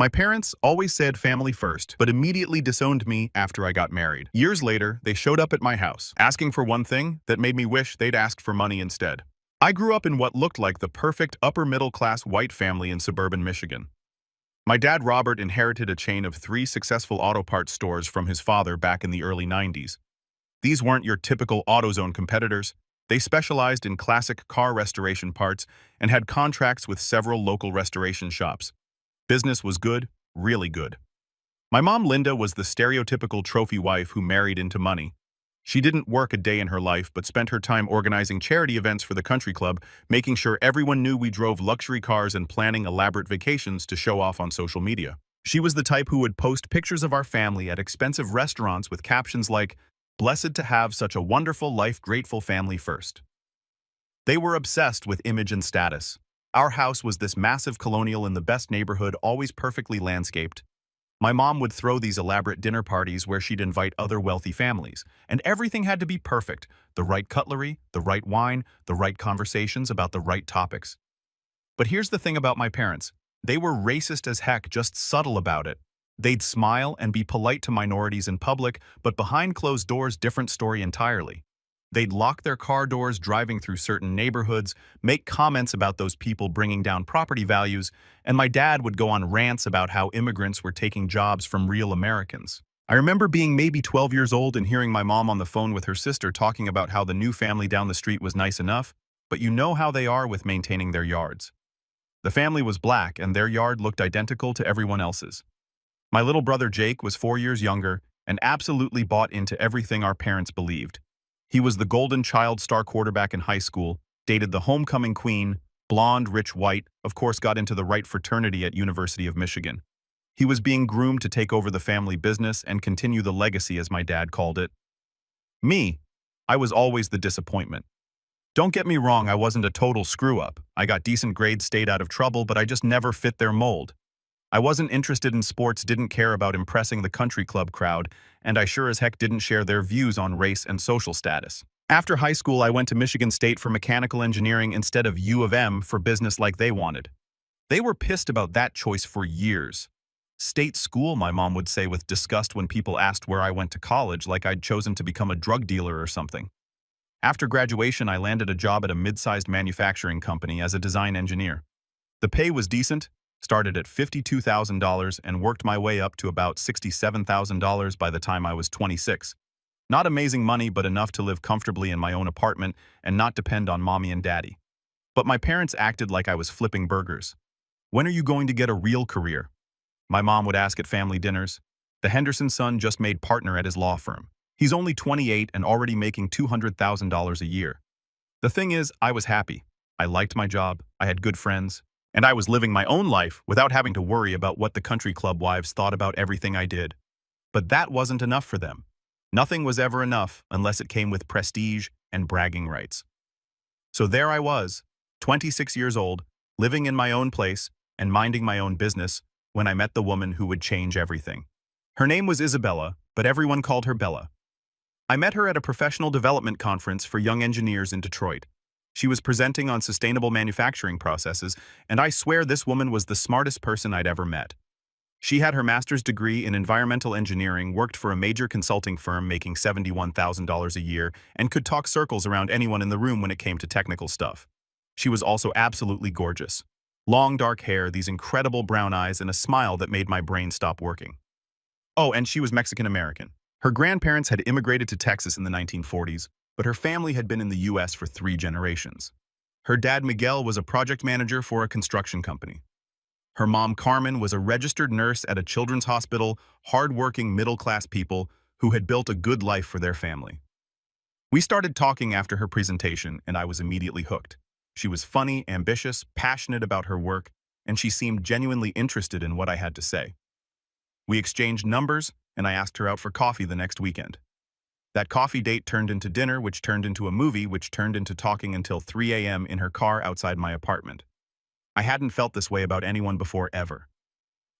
My parents always said family first, but immediately disowned me after I got married. Years later, they showed up at my house, asking for one thing that made me wish they'd asked for money instead. I grew up in what looked like the perfect upper-middle-class white family in suburban Michigan. My dad Robert inherited a chain of 3 successful auto parts stores from his father back in the early 90s. These weren't your typical AutoZone competitors. They specialized in classic car restoration parts and had contracts with several local restoration shops. Business was good, really good. My mom Linda was the stereotypical trophy wife who married into money. She didn't work a day in her life but spent her time organizing charity events for the country club, making sure everyone knew we drove luxury cars and planning elaborate vacations to show off on social media. She was the type who would post pictures of our family at expensive restaurants with captions like, "Blessed to have such a wonderful life, grateful family first." They were obsessed with image and status. Our house was this massive colonial in the best neighborhood, always perfectly landscaped. My mom would throw these elaborate dinner parties where she'd invite other wealthy families, and everything had to be perfect. The right cutlery, the right wine, the right conversations about the right topics. But here's the thing about my parents. They were racist as heck, just subtle about it. They'd smile and be polite to minorities in public, but behind closed doors, different story entirely. They'd lock their car doors driving through certain neighborhoods, make comments about those people bringing down property values, and my dad would go on rants about how immigrants were taking jobs from real Americans. I remember being maybe 12 years old and hearing my mom on the phone with her sister talking about how the new family down the street was nice enough, but you know how they are with maintaining their yards. The family was black and their yard looked identical to everyone else's. My little brother Jake was 4 years younger and absolutely bought into everything our parents believed. He was the golden child star quarterback in high school, dated the homecoming queen, blonde, rich white, of course got into the right fraternity at University of Michigan. He was being groomed to take over the family business and continue the legacy, as my dad called it. Me, I was always the disappointment. Don't get me wrong, I wasn't a total screw-up. I got decent grades, stayed out of trouble, but I just never fit their mold. I wasn't interested in sports, didn't care about impressing the country club crowd, and I sure as heck didn't share their views on race and social status. After high school, I went to Michigan State for mechanical engineering instead of U of M for business like they wanted. They were pissed about that choice for years. State school, my mom would say with disgust when people asked where I went to college, like I'd chosen to become a drug dealer or something. After graduation, I landed a job at a mid-sized manufacturing company as a design engineer. The pay was decent, started at $52,000 and worked my way up to about $67,000 by the time I was 26. Not amazing money, but enough to live comfortably in my own apartment and not depend on mommy and daddy. But my parents acted like I was flipping burgers. "When are you going to get a real career?" My mom would ask at family dinners. The Henderson son just made partner at his law firm. He's only 28 and already making $200,000 a year. The thing is, I was happy. I liked my job, I had good friends, and I was living my own life without having to worry about what the country club wives thought about everything I did. But that wasn't enough for them. Nothing was ever enough unless it came with prestige and bragging rights. So there I was, 26 years old, living in my own place and minding my own business when I met the woman who would change everything. Her name was Isabella, but everyone called her Bella. I met her at a professional development conference for young engineers in Detroit. She was presenting on sustainable manufacturing processes, and I swear this woman was the smartest person I'd ever met. She had her master's degree in environmental engineering, worked for a major consulting firm making $71,000 a year, and could talk circles around anyone in the room when it came to technical stuff. She was also absolutely gorgeous. Long dark hair, these incredible brown eyes, and a smile that made my brain stop working. Oh, and she was Mexican-American. Her grandparents had immigrated to Texas in the 1940s, but her family had been in the U.S. for 3 generations. Her dad, Miguel, was a project manager for a construction company. Her mom, Carmen, was a registered nurse at a children's hospital, hard-working middle-class people who had built a good life for their family. We started talking after her presentation, and I was immediately hooked. She was funny, ambitious, passionate about her work, and she seemed genuinely interested in what I had to say. We exchanged numbers, and I asked her out for coffee the next weekend. That coffee date turned into dinner, which turned into a movie, which turned into talking until 3 a.m. in her car outside my apartment. I hadn't felt this way about anyone before, ever.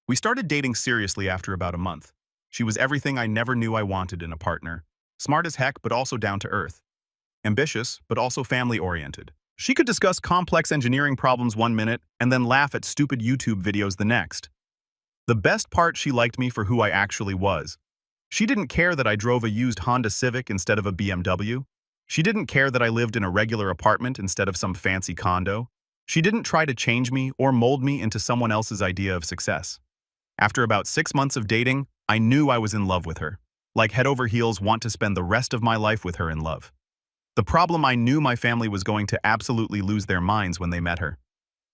We started dating seriously after about a month. She was everything I never knew I wanted in a partner. Smart as heck, but also down to earth. Ambitious, but also family-oriented. She could discuss complex engineering problems one minute and then laugh at stupid YouTube videos the next. The best part, she liked me for who I actually was. She didn't care that I drove a used Honda Civic instead of a BMW. She didn't care that I lived in a regular apartment instead of some fancy condo. She didn't try to change me or mold me into someone else's idea of success. After about 6 months of dating, I knew I was in love with her. Like head over heels, want to spend the rest of my life with her in love. The problem, I knew my family was going to absolutely lose their minds when they met her.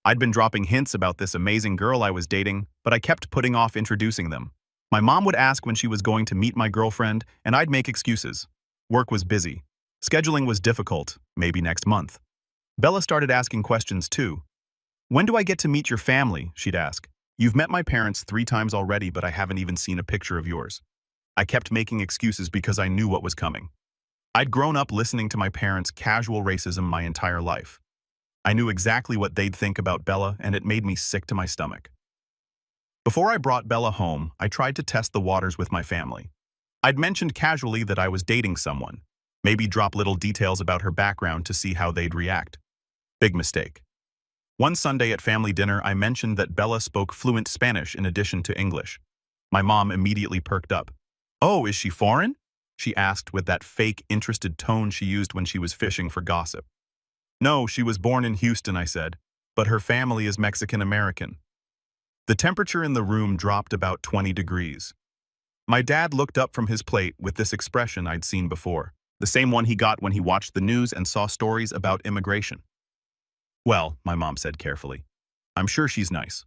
I'd been dropping hints about this amazing girl I was dating, but I kept putting off introducing them. My mom would ask when she was going to meet my girlfriend, and I'd make excuses. Work was busy. Scheduling was difficult, maybe next month. Bella started asking questions too. When do I get to meet your family? She'd ask. You've met my parents 3 times already, but I haven't even seen a picture of yours. I kept making excuses because I knew what was coming. I'd grown up listening to my parents' casual racism my entire life. I knew exactly what they'd think about Bella, and it made me sick to my stomach. Before I brought Bella home, I tried to test the waters with my family. I'd mentioned casually that I was dating someone, maybe drop little details about her background to see how they'd react. Big mistake. One Sunday at family dinner, I mentioned that Bella spoke fluent Spanish in addition to English. My mom immediately perked up. "Oh, is she foreign?" she asked with that fake, interested tone she used when she was fishing for gossip. "No, she was born in Houston," I said, "but her family is Mexican-American." The temperature in the room dropped about 20 degrees. My dad looked up from his plate with this expression I'd seen before, the same one he got when he watched the news and saw stories about immigration. "Well," my mom said carefully, "I'm sure she's nice."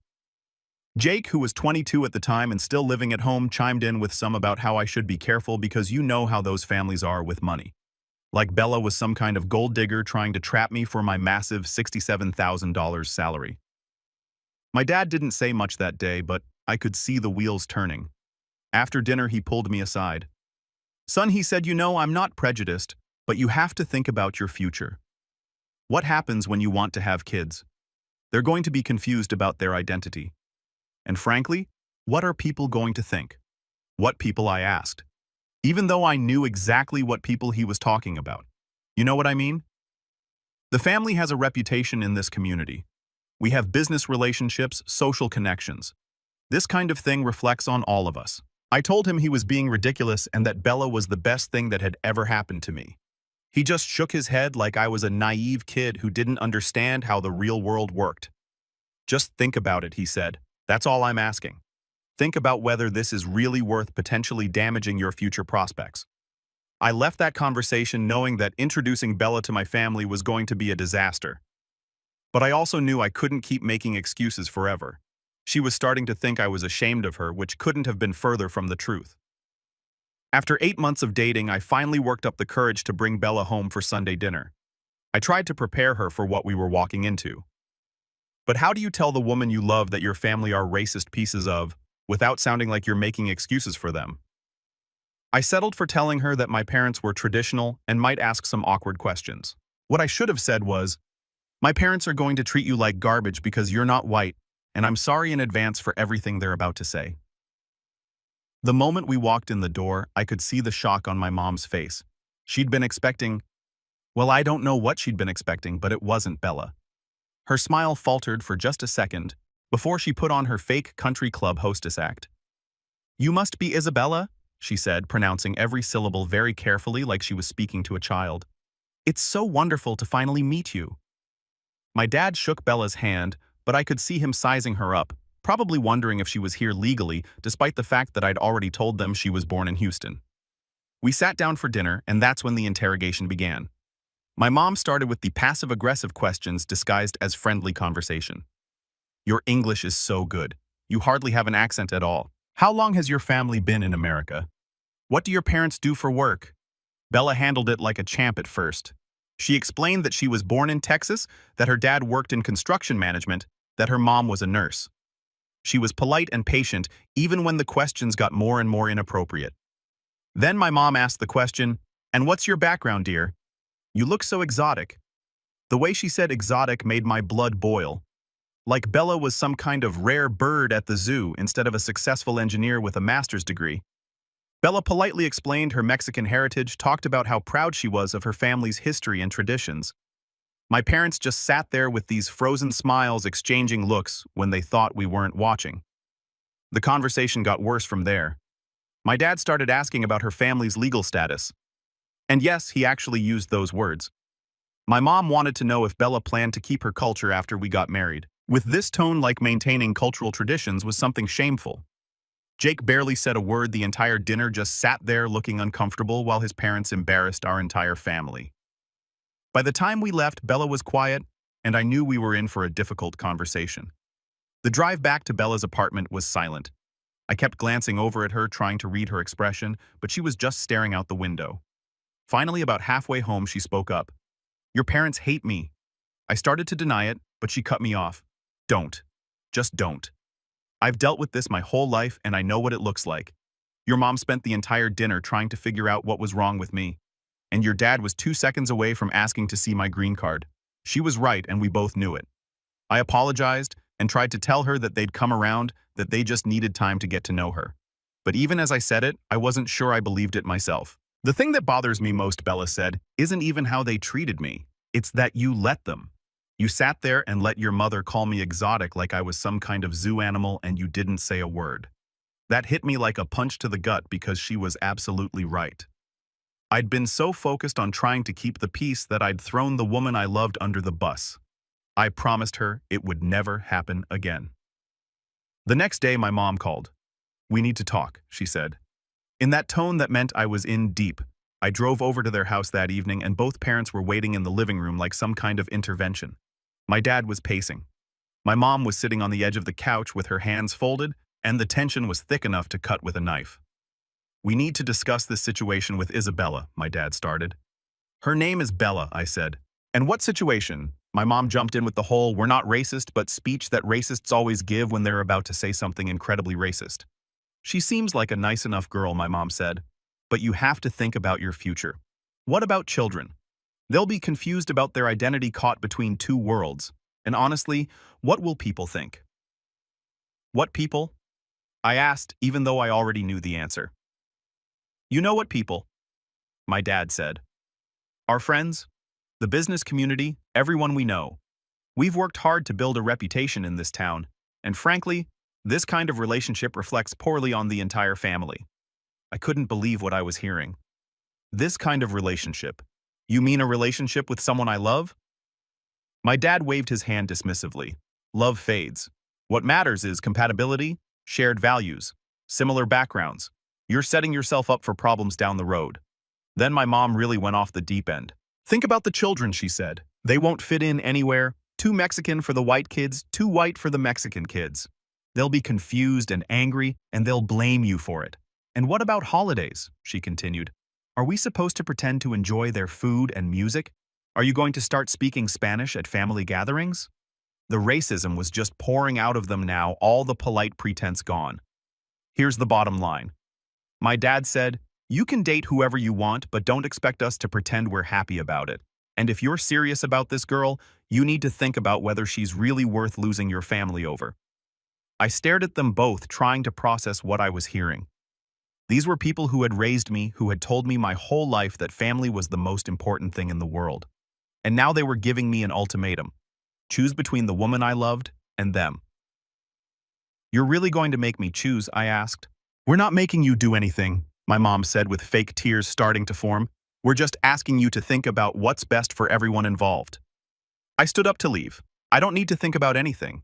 Jake, who was 22 at the time and still living at home, chimed in with some about how I should be careful because you know how those families are with money. Like Bella was some kind of gold digger trying to trap me for my massive $67,000 salary. My dad didn't say much that day, but I could see the wheels turning. After dinner, he pulled me aside. "Son," he said, "you know, I'm not prejudiced, but you have to think about your future. What happens when you want to have kids? They're going to be confused about their identity. And frankly, what are people going to think?" What people, I asked. Even though I knew exactly what people he was talking about. You know what I mean? The family has a reputation in this community. We have business relationships, social connections. This kind of thing reflects on all of us. I told him he was being ridiculous and that Bella was the best thing that had ever happened to me. He just shook his head like I was a naive kid who didn't understand how the real world worked. "Just think about it," he said. "That's all I'm asking. Think about whether this is really worth potentially damaging your future prospects." I left that conversation knowing that introducing Bella to my family was going to be a disaster. But I also knew I couldn't keep making excuses forever. She was starting to think I was ashamed of her, which couldn't have been further from the truth. After 8 months of dating, I finally worked up the courage to bring Bella home for Sunday dinner. I tried to prepare her for what we were walking into. But how do you tell the woman you love that your family are racist pieces of, without sounding like you're making excuses for them? I settled for telling her that my parents were traditional and might ask some awkward questions. What I should have said was, "My parents are going to treat you like garbage because you're not white, and I'm sorry in advance for everything they're about to say." The moment we walked in the door, I could see the shock on my mom's face. She'd been expecting, well, I don't know what she'd been expecting, but it wasn't Bella. Her smile faltered for just a second before she put on her fake country club hostess act. "You must be Isabella," she said, pronouncing every syllable very carefully like she was speaking to a child. "It's so wonderful to finally meet you." My dad shook Bella's hand, but I could see him sizing her up, probably wondering if she was here legally, despite the fact that I'd already told them she was born in Houston. We sat down for dinner, and that's when the interrogation began. My mom started with the passive-aggressive questions disguised as friendly conversation. "Your English is so good. You hardly have an accent at all. How long has your family been in America? What do your parents do for work?" Bella handled it like a champ at first. She explained that she was born in Texas, that her dad worked in construction management, that her mom was a nurse. She was polite and patient, even when the questions got more and more inappropriate. Then my mom asked the question, "And what's your background, dear? You look so exotic." The way she said exotic made my blood boil. Like Bella was some kind of rare bird at the zoo instead of a successful engineer with a master's degree. Bella politely explained her Mexican heritage, talked about how proud she was of her family's history and traditions. My parents just sat there with these frozen smiles, exchanging looks when they thought we weren't watching. The conversation got worse from there. My dad started asking about her family's legal status. And yes, he actually used those words. My mom wanted to know if Bella planned to keep her culture after we got married. With this tone, like maintaining cultural traditions was something shameful. Jake barely said a word the entire dinner, just sat there looking uncomfortable while his parents embarrassed our entire family. By the time we left, Bella was quiet, and I knew we were in for a difficult conversation. The drive back to Bella's apartment was silent. I kept glancing over at her, trying to read her expression, but she was just staring out the window. Finally, about halfway home, she spoke up. "Your parents hate me." I started to deny it, but she cut me off. "Don't. Just don't. I've dealt with this my whole life, and I know what it looks like. Your mom spent the entire dinner trying to figure out what was wrong with me. And your dad was 2 seconds away from asking to see my green card. She was right, and we both knew it." I apologized and tried to tell her that they'd come around, that they just needed time to get to know her. But even as I said it, I wasn't sure I believed it myself. "The thing that bothers me most," Bella said, "isn't even how they treated me. It's that you let them. You sat there and let your mother call me exotic like I was some kind of zoo animal, and you didn't say a word." That hit me like a punch to the gut because she was absolutely right. I'd been so focused on trying to keep the peace that I'd thrown the woman I loved under the bus. I promised her it would never happen again. The next day, my mom called. "We need to talk," she said. In that tone that meant I was in deep, I drove over to their house that evening, and both parents were waiting in the living room like some kind of intervention. My dad was pacing. My mom was sitting on the edge of the couch with her hands folded, and the tension was thick enough to cut with a knife. "We need to discuss this situation with Isabella," my dad started. "Her name is Bella," I said. "And what situation?" My mom jumped in with the whole "we're not racist" but speech that racists always give when they're about to say something incredibly racist. "She seems like a nice enough girl," my mom said. "But you have to think about your future. What about children? They'll be confused about their identity caught between two worlds. And honestly, what will people think?" "What people?" I asked, even though I already knew the answer. "You know what people," my dad said. "Our friends, the business community, everyone we know. We've worked hard to build a reputation in this town, and frankly, this kind of relationship reflects poorly on the entire family." I couldn't believe what I was hearing. "This kind of relationship? You mean a relationship with someone I love?" My dad waved his hand dismissively. "Love fades. What matters is compatibility, shared values, similar backgrounds. You're setting yourself up for problems down the road." Then my mom really went off the deep end. "Think about the children," she said. "They won't fit in anywhere. Too Mexican for the white kids, too white for the Mexican kids. They'll be confused and angry, and they'll blame you for it. And what about holidays?" she continued. "Are we supposed to pretend to enjoy their food and music? Are you going to start speaking Spanish at family gatherings?" The racism was just pouring out of them now, all the polite pretense gone. Here's the bottom line. My dad said, "You can date whoever you want, but don't expect us to pretend we're happy about it. And if you're serious about this girl, you need to think about whether she's really worth losing your family over." I stared at them both, trying to process what I was hearing. These were people who had raised me, who had told me my whole life that family was the most important thing in the world. And now they were giving me an ultimatum. Choose between the woman I loved and them. "You're really going to make me choose?" I asked. "We're not making you do anything," my mom said with fake tears starting to form. "We're just asking you to think about what's best for everyone involved." I stood up to leave. "I don't need to think about anything.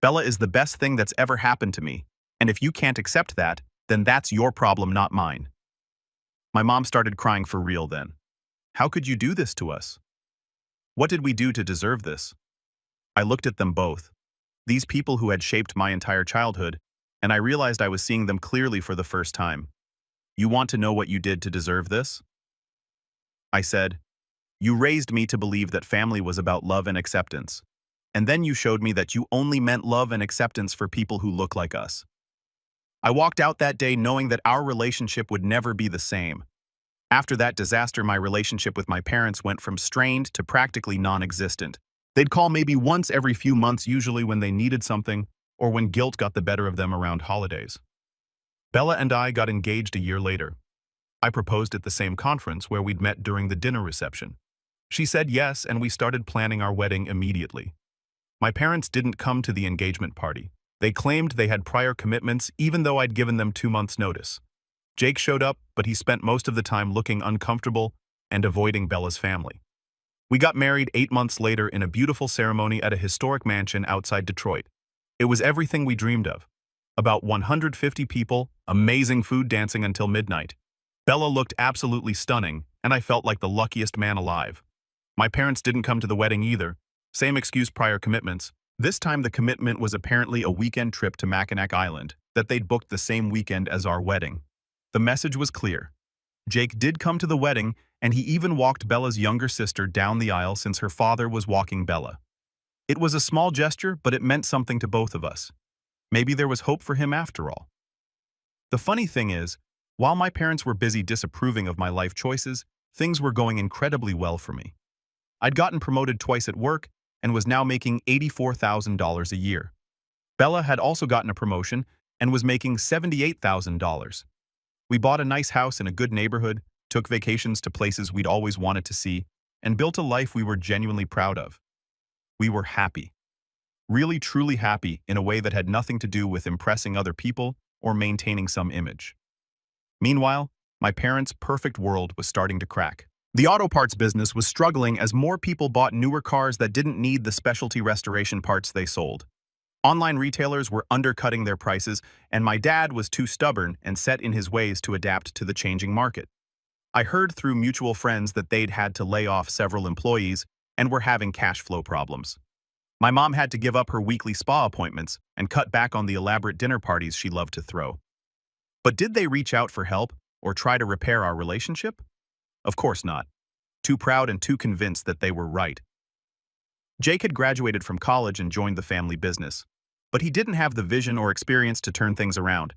Bella is the best thing that's ever happened to me, and if you can't accept that, then that's your problem, not mine." My mom started crying for real then. "How could you do this to us? What did we do to deserve this?" I looked at them both. These people who had shaped my entire childhood, and I realized I was seeing them clearly for the first time. "You want to know what you did to deserve this?" I said. "You raised me to believe that family was about love and acceptance. And then you showed me that you only meant love and acceptance for people who look like us." I walked out that day knowing that our relationship would never be the same. After that disaster, my relationship with my parents went from strained to practically non-existent. They'd call maybe once every few months, usually when they needed something or when guilt got the better of them around holidays. Bella and I got engaged a year later. I proposed at the same conference where we'd met during the dinner reception. She said yes, and we started planning our wedding immediately. My parents didn't come to the engagement party. They claimed they had prior commitments even though I'd given them 2 months' notice. Jake showed up, but he spent most of the time looking uncomfortable and avoiding Bella's family. We got married 8 months later in a beautiful ceremony at a historic mansion outside Detroit. It was everything we dreamed of. About 150 people, amazing food dancing until midnight. Bella looked absolutely stunning, and I felt like the luckiest man alive. My parents didn't come to the wedding either. Same excuse, prior commitments. This time the commitment was apparently a weekend trip to Mackinac Island that they'd booked the same weekend as our wedding. The message was clear. Jake did come to the wedding, and he even walked Bella's younger sister down the aisle since her father was walking Bella. It was a small gesture, but it meant something to both of us. Maybe there was hope for him after all. The funny thing is, while my parents were busy disapproving of my life choices, things were going incredibly well for me. I'd gotten promoted twice at work and was now making $84,000 a year. Bella had also gotten a promotion and was making $78,000. We bought a nice house in a good neighborhood, took vacations to places we'd always wanted to see, and built a life we were genuinely proud of. We were happy. Really, truly happy in a way that had nothing to do with impressing other people or maintaining some image. Meanwhile, my parents' perfect world was starting to crack. The auto parts business was struggling as more people bought newer cars that didn't need the specialty restoration parts they sold. Online retailers were undercutting their prices, and my dad was too stubborn and set in his ways to adapt to the changing market. I heard through mutual friends that they'd had to lay off several employees and were having cash flow problems. My mom had to give up her weekly spa appointments and cut back on the elaborate dinner parties she loved to throw. But did they reach out for help or try to repair our relationship? Of course not. Too proud and too convinced that they were right. Jake had graduated from college and joined the family business, but he didn't have the vision or experience to turn things around.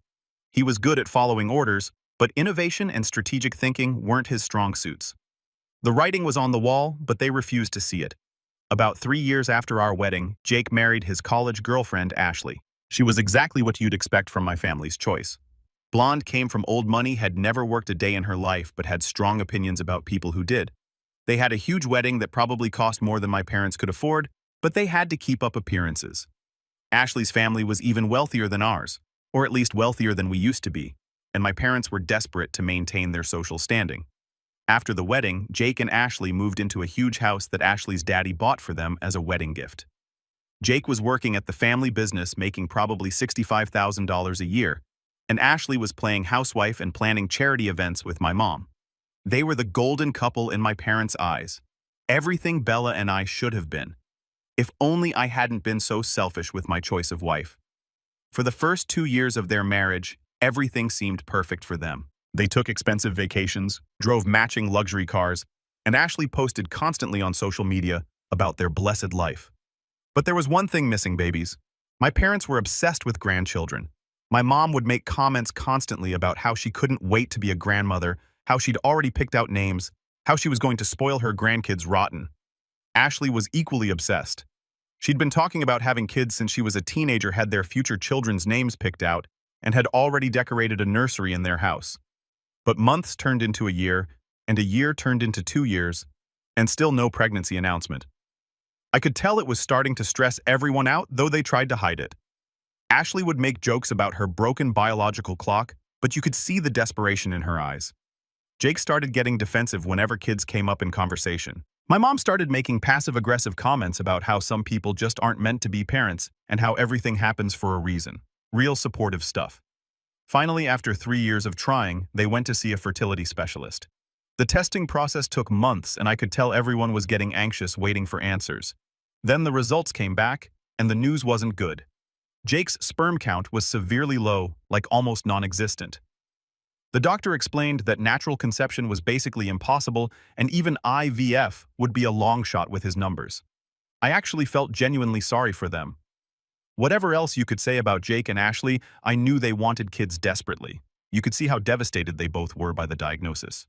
He was good at following orders, but innovation and strategic thinking weren't his strong suits. The writing was on the wall, but they refused to see it. About 3 years after our wedding, Jake married his college girlfriend, Ashley. She was exactly what you'd expect from my family's choice. Blonde, came from old money, had never worked a day in her life but had strong opinions about people who did. They had a huge wedding that probably cost more than my parents could afford, but they had to keep up appearances. Ashley's family was even wealthier than ours, or at least wealthier than we used to be, and my parents were desperate to maintain their social standing. After the wedding, Jake and Ashley moved into a huge house that Ashley's daddy bought for them as a wedding gift. Jake was working at the family business making probably $65,000 a year, and Ashley was playing housewife and planning charity events with my mom. They were the golden couple in my parents' eyes. Everything Bella and I should have been. If only I hadn't been so selfish with my choice of wife. For the first 2 years of their marriage, everything seemed perfect for them. They took expensive vacations, drove matching luxury cars, and Ashley posted constantly on social media about their blessed life. But there was one thing missing, babies. My parents were obsessed with grandchildren. My mom would make comments constantly about how she couldn't wait to be a grandmother, how she'd already picked out names, how she was going to spoil her grandkids rotten. Ashley was equally obsessed. She'd been talking about having kids since she was a teenager, had their future children's names picked out, and had already decorated a nursery in their house. But months turned into a year, and a year turned into 2 years, and still no pregnancy announcement. I could tell it was starting to stress everyone out, though they tried to hide it. Ashley would make jokes about her broken biological clock, but you could see the desperation in her eyes. Jake started getting defensive whenever kids came up in conversation. My mom started making passive-aggressive comments about how some people just aren't meant to be parents and how everything happens for a reason. Real supportive stuff. Finally, after 3 years of trying, they went to see a fertility specialist. The testing process took months, and I could tell everyone was getting anxious waiting for answers. Then the results came back, and the news wasn't good. Jake's sperm count was severely low, like almost non-existent. The doctor explained that natural conception was basically impossible, and even IVF would be a long shot with his numbers. I actually felt genuinely sorry for them. Whatever else you could say about Jake and Ashley, I knew they wanted kids desperately. You could see how devastated they both were by the diagnosis.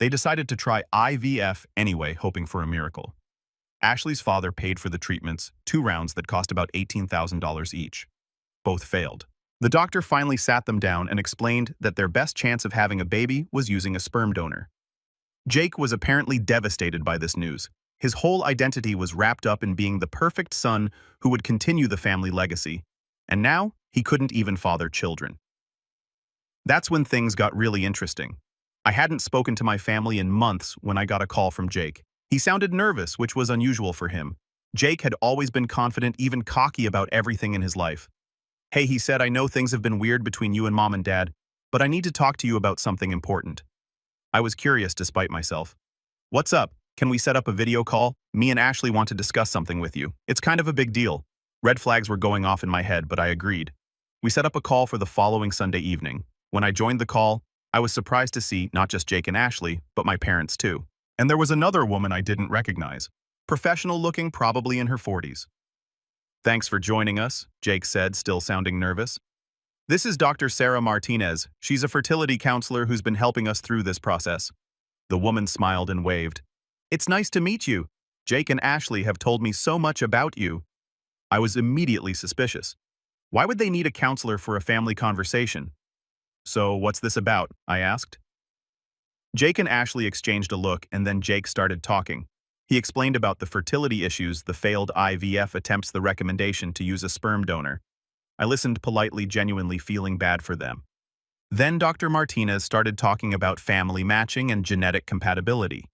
They decided to try IVF anyway, hoping for a miracle. Ashley's father paid for the treatments, 2 rounds that cost about $18,000 each. Both failed. The doctor finally sat them down and explained that their best chance of having a baby was using a sperm donor. Jake was apparently devastated by this news. His whole identity was wrapped up in being the perfect son who would continue the family legacy, And now, he couldn't even father children. That's when things got really interesting. I hadn't spoken to my family in months when I got a call from Jake. He sounded nervous, which was unusual for him. Jake had always been confident, even cocky about everything in his life. "Hey," he said, "I know things have been weird between you and Mom and Dad, but I need to talk to you about something important." I was curious despite myself. "What's up? Can we set up a video call? Me and Ashley want to discuss something with you. It's kind of a big deal." Red flags were going off in my head, but I agreed. We set up a call for the following Sunday evening. When I joined the call, I was surprised to see not just Jake and Ashley, but my parents too. And there was another woman I didn't recognize. Professional looking, probably in her 40s. "Thanks for joining us," Jake said, still sounding nervous. "This is Dr. Sarah Martinez. She's a fertility counselor who's been helping us through this process." The woman smiled and waved. "It's nice to meet you. Jake and Ashley have told me so much about you." I was immediately suspicious. Why would they need a counselor for a family conversation? "So, what's this about?" I asked. Jake and Ashley exchanged a look, and then Jake started talking. He explained about the fertility issues, the failed IVF attempts, the recommendation to use a sperm donor. I listened politely, genuinely feeling bad for them. Then Dr. Martinez started talking about family matching and genetic compatibility.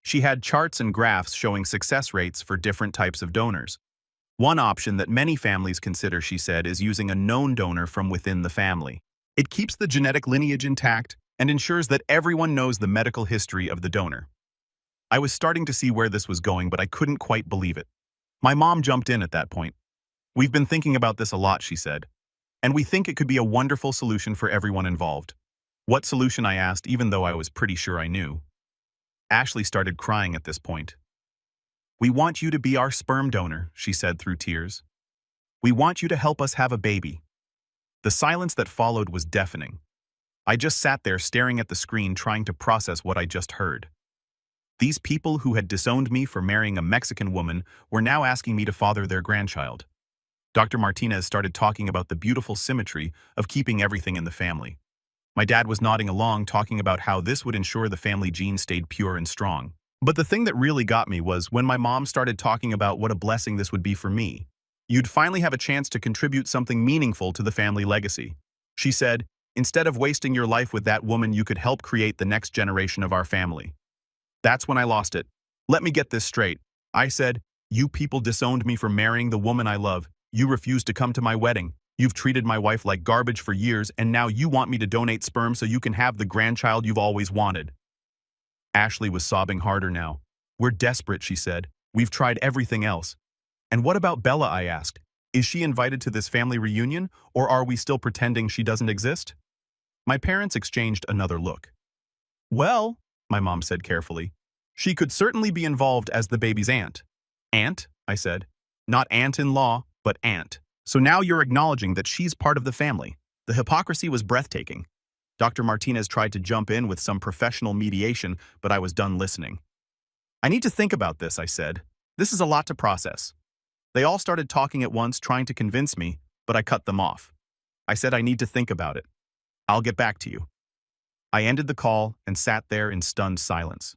She had charts and graphs showing success rates for different types of donors. One option that many families consider, she said, is using a known donor from within the family. It keeps the genetic lineage intact and ensures that everyone knows the medical history of the donor. I was starting to see where this was going, but I couldn't quite believe it. My mom jumped in at that point. "We've been thinking about this a lot," she said, "and we think it could be a wonderful solution for everyone involved." "What solution?" I asked, even though I was pretty sure I knew. Ashley started crying at this point. "We want you to be our sperm donor," she said through tears. "We want you to help us have a baby." The silence that followed was deafening. I just sat there staring at the screen, trying to process what I just heard. These people who had disowned me for marrying a Mexican woman were now asking me to father their grandchild. Dr. Martinez started talking about the beautiful symmetry of keeping everything in the family. My dad was nodding along, talking about how this would ensure the family gene stayed pure and strong. But the thing that really got me was when my mom started talking about what a blessing this would be for me. You'd finally have a chance to contribute something meaningful to the family legacy. She said, "Instead of wasting your life with that woman, you could help create the next generation of our family." That's when I lost it. "Let me get this straight," I said. "You people disowned me for marrying the woman I love. You refused to come to my wedding. You've treated my wife like garbage for years, and now you want me to donate sperm so you can have the grandchild you've always wanted." Ashley was sobbing harder now. "We're desperate," she said. "We've tried everything else." "And what about Bella?" I asked. "Is she invited to this family reunion, or are we still pretending she doesn't exist?" My parents exchanged another look. "Well," my mom said carefully, "she could certainly be involved as the baby's aunt." "Aunt?" I said. "Not aunt-in-law, but aunt. So now you're acknowledging that she's part of the family." The hypocrisy was breathtaking. Dr. Martinez tried to jump in with some professional mediation, but I was done listening. "I need to think about this," I said. "This is a lot to process." They all started talking at once, trying to convince me, but I cut them off. I said I need to think about it. "I'll get back to you." I ended the call and sat there in stunned silence.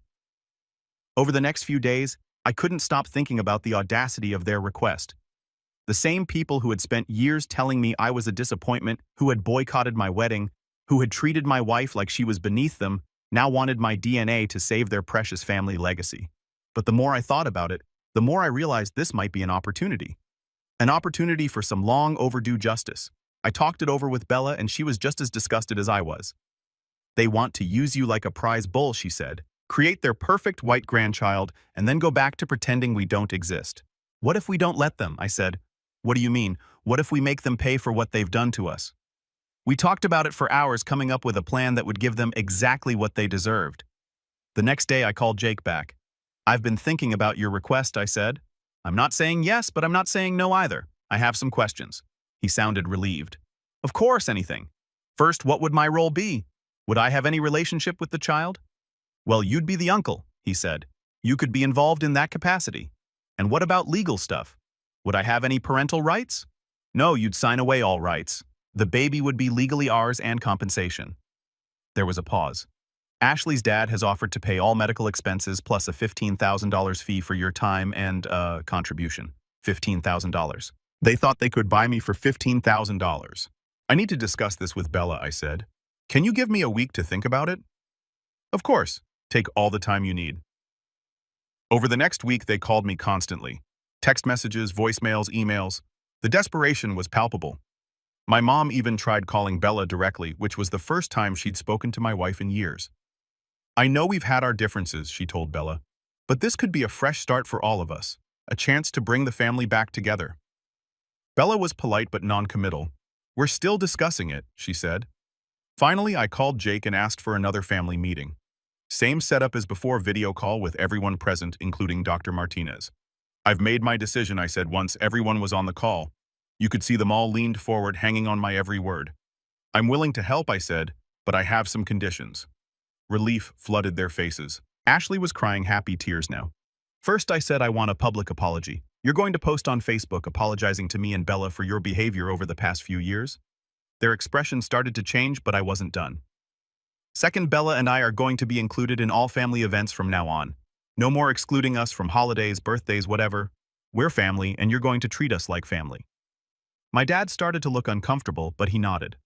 Over the next few days, I couldn't stop thinking about the audacity of their request. The same people who had spent years telling me I was a disappointment, who had boycotted my wedding, who had treated my wife like she was beneath them, now wanted my DNA to save their precious family legacy. But the more I thought about it, the more I realized this might be an opportunity. An opportunity for some long overdue justice. I talked it over with Bella, and she was just as disgusted as I was. "They want to use you like a prize bull," she said. "Create their perfect white grandchild, and then go back to pretending we don't exist." "What if we don't let them?" I said. "What do you mean? What if we make them pay for what they've done to us?" We talked about it for hours, coming up with a plan that would give them exactly what they deserved. The next day, I called Jake back. "I've been thinking about your request," I said. "I'm not saying yes, but I'm not saying no either. I have some questions." He sounded relieved. "Of course, anything. First, what would my role be? Would I have any relationship with the child?" "Well, you'd be the uncle," he said. "You could be involved in that capacity." "And what about legal stuff? Would I have any parental rights?" "No, you'd sign away all rights. The baby would be legally ours and compensation." There was a pause. "Ashley's dad has offered to pay all medical expenses plus a $15,000 fee for your time and, contribution. $15,000. They thought they could buy me for $15,000. I need to discuss this with Bella, I said. Can you give me a week to think about it? Of course. Take all the time you need. Over the next week, they called me constantly. Text messages, voicemails, emails. The desperation was palpable. My mom even tried calling Bella directly, which was the first time she'd spoken to my wife in years. I know we've had our differences, she told Bella, but this could be a fresh start for all of us, a chance to bring the family back together. Bella was polite but non-committal. We're still discussing it, she said. Finally, I called Jake and asked for another family meeting. Same setup as before, video call with everyone present, including Dr. Martinez. I've made my decision, I said once everyone was on the call. You could see them all leaned forward, hanging on my every word. I'm willing to help, I said, but I have some conditions. Relief flooded their faces. Ashley was crying happy tears now. First, I said I want a public apology. You're going to post on Facebook apologizing to me and Bella for your behavior over the past few years? Their expression started to change, but I wasn't done. Second, Bella and I are going to be included in all family events from now on. No more excluding us from holidays, birthdays, whatever. We're family, and you're going to treat us like family. My dad started to look uncomfortable, but he nodded.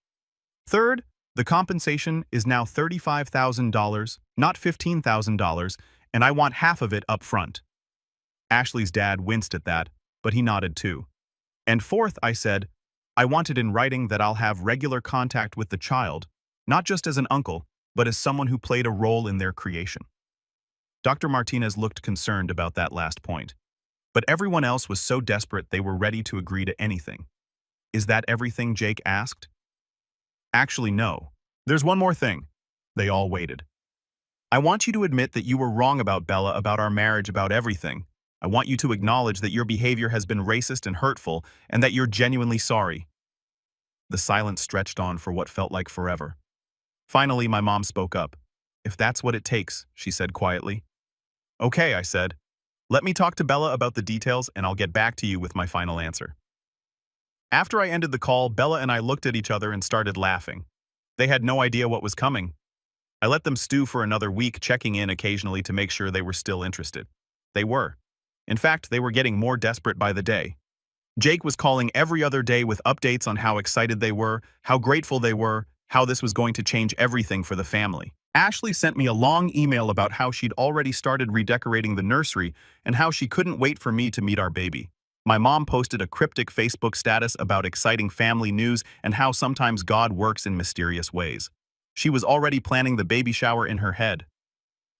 Third, the compensation is now $35,000, not $15,000, and I want half of it up front. Ashley's dad winced at that, but he nodded too. And fourth, I said, I want it in writing that I'll have regular contact with the child, not just as an uncle, but as someone who played a role in their creation. Dr. Martinez looked concerned about that last point, but everyone else was so desperate they were ready to agree to anything. Is that everything, Jake asked? Actually, no. There's one more thing. They all waited. I want you to admit that you were wrong about Bella, about our marriage, about everything. I want you to acknowledge that your behavior has been racist and hurtful, and that you're genuinely sorry. The silence stretched on for what felt like forever. Finally, my mom spoke up. If that's what it takes, she said quietly. Okay, I said. Let me talk to Bella about the details, and I'll get back to you with my final answer. After I ended the call, Bella and I looked at each other and started laughing. They had no idea what was coming. I let them stew for another week, checking in occasionally to make sure they were still interested. They were. In fact, they were getting more desperate by the day. Jake was calling every other day with updates on how excited they were, how grateful they were, how this was going to change everything for the family. Ashley sent me a long email about how she'd already started redecorating the nursery and how she couldn't wait for me to meet our baby. My mom posted a cryptic Facebook status about exciting family news and how sometimes God works in mysterious ways. She was already planning the baby shower in her head.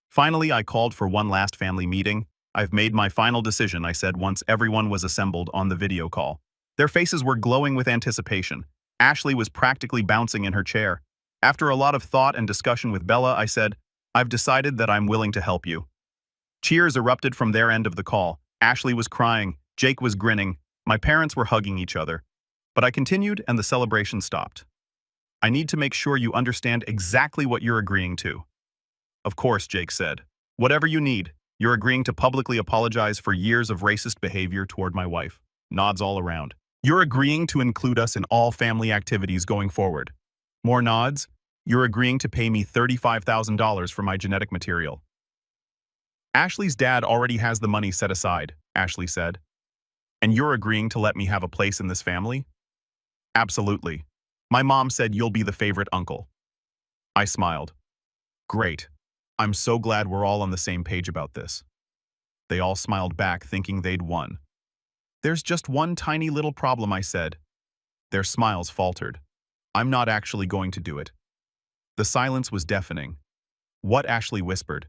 Finally, I called for one last family meeting. I've made my final decision, I said once everyone was assembled on the video call. Their faces were glowing with anticipation. Ashley was practically bouncing in her chair. After a lot of thought and discussion with Bella, I said, I've decided that I'm willing to help you. Cheers erupted from their end of the call. Ashley was crying. Jake was grinning. My parents were hugging each other. But I continued and the celebration stopped. I need to make sure you understand exactly what you're agreeing to. Of course, Jake said. Whatever you need. You're agreeing to publicly apologize for years of racist behavior toward my wife. Nods all around. You're agreeing to include us in all family activities going forward. More nods. You're agreeing to pay me $35,000 for my genetic material. Ashley's dad already has the money set aside, Ashley said. And you're agreeing to let me have a place in this family? Absolutely. My mom said you'll be the favorite uncle. I smiled. Great. I'm so glad we're all on the same page about this. They all smiled back, thinking they'd won. There's just one tiny little problem, I said. Their smiles faltered. I'm not actually going to do it. The silence was deafening. What? Ashley whispered.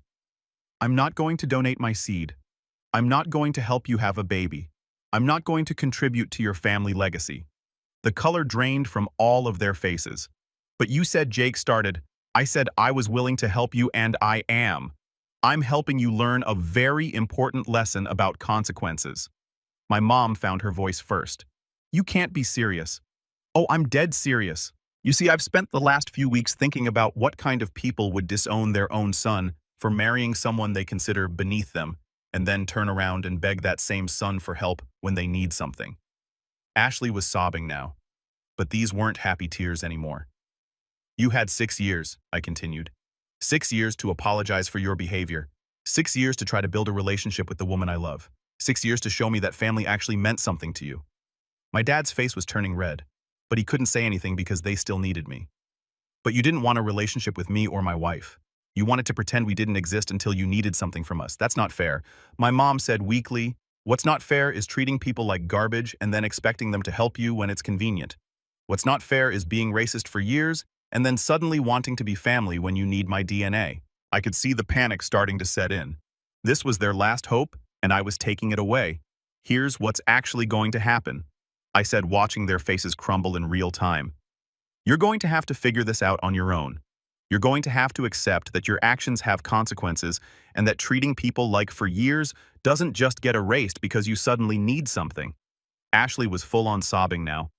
I'm not going to donate my seed. I'm not going to help you have a baby. I'm not going to contribute to your family legacy. The color drained from all of their faces. But you said, Jake started. I said I was willing to help you, and I am. I'm helping you learn a very important lesson about consequences. My mom found her voice first. You can't be serious. Oh, I'm dead serious. You see, I've spent the last few weeks thinking about what kind of people would disown their own son for marrying someone they consider beneath them, and then turn around and beg that same son for help when they need something. Ashley was sobbing now, but these weren't happy tears anymore. You had 6 years, I continued. 6 years to apologize for your behavior. 6 years to try to build a relationship with the woman I love. 6 years to show me that family actually meant something to you. My dad's face was turning red, but he couldn't say anything because they still needed me. But you didn't want a relationship with me or my wife. You wanted to pretend we didn't exist until you needed something from us. That's not fair. My mom said weakly, what's not fair is treating people like garbage and then expecting them to help you when it's convenient. What's not fair is being racist for years and then suddenly wanting to be family when you need my DNA. I could see the panic starting to set in. This was their last hope, and I was taking it away. Here's what's actually going to happen, I said, watching their faces crumble in real time. You're going to have to figure this out on your own. You're going to have to accept that your actions have consequences and that treating people like for years doesn't just get erased because you suddenly need something. Ashley was full on sobbing now.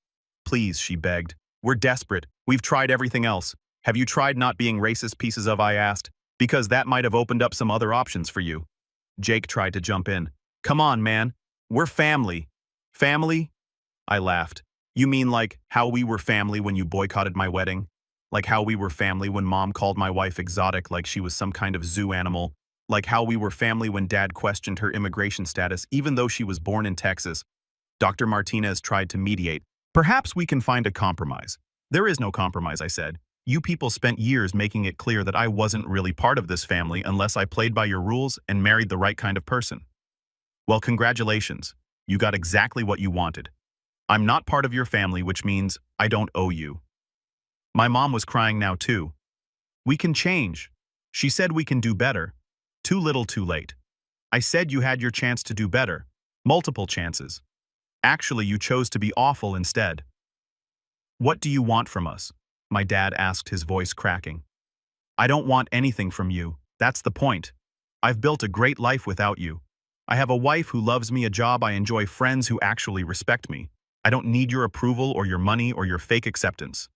Please, she begged. We're desperate. We've tried everything else. Have you tried not being racist pieces of, I asked, because that might have opened up some other options for you. Jake tried to jump in. Come on, man. We're family. Family? I laughed. You mean like how we were family when you boycotted my wedding? Like how we were family when mom called my wife exotic like she was some kind of zoo animal? Like how we were family when dad questioned her immigration status even though she was born in Texas? Dr. Martinez tried to mediate. Perhaps we can find a compromise. There is no compromise, I said. You people spent years making it clear that I wasn't really part of this family unless I played by your rules and married the right kind of person. Well, congratulations. You got exactly what you wanted. I'm not part of your family, which means I don't owe you. My mom was crying now too. We can change. She said we can do better. Too little, too late. I said you had your chance to do better. Multiple chances. Actually, you chose to be awful instead. What do you want from us? My dad asked, his voice cracking. I don't want anything from you. That's the point. I've built a great life without you. I have a wife who loves me, a job I enjoy, friends who actually respect me. I don't need your approval or your money or your fake acceptance.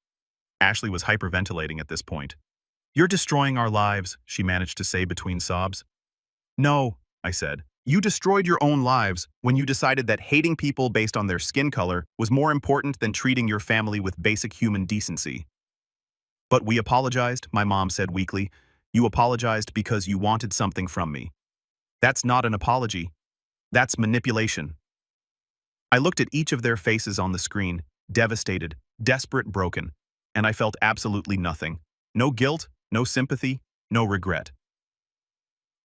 Ashley was hyperventilating at this point. You're destroying our lives, she managed to say between sobs. No, I said. You destroyed your own lives when you decided that hating people based on their skin color was more important than treating your family with basic human decency. But we apologized, my mom said weakly. You apologized because you wanted something from me. That's not an apology. That's manipulation. I looked at each of their faces on the screen, devastated, desperate, broken, and I felt absolutely nothing. No guilt, no sympathy, no regret.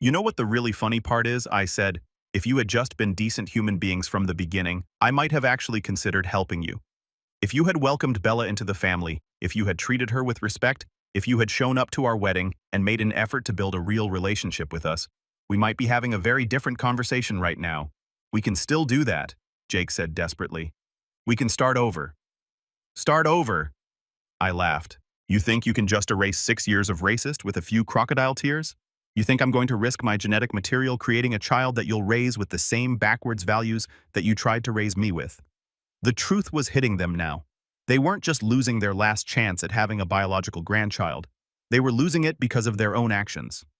You know what the really funny part is? I said. If you had just been decent human beings from the beginning, I might have actually considered helping you. If you had welcomed Bella into the family, if you had treated her with respect, if you had shown up to our wedding and made an effort to build a real relationship with us, we might be having a very different conversation right now. We can still do that, Jake said desperately. We can start over. Start over? I laughed. You think you can just erase 6 years of racist with a few crocodile tears? You think I'm going to risk my genetic material creating a child that you'll raise with the same backwards values that you tried to raise me with? The truth was hitting them now. They weren't just losing their last chance at having a biological grandchild. They were losing it because of their own actions.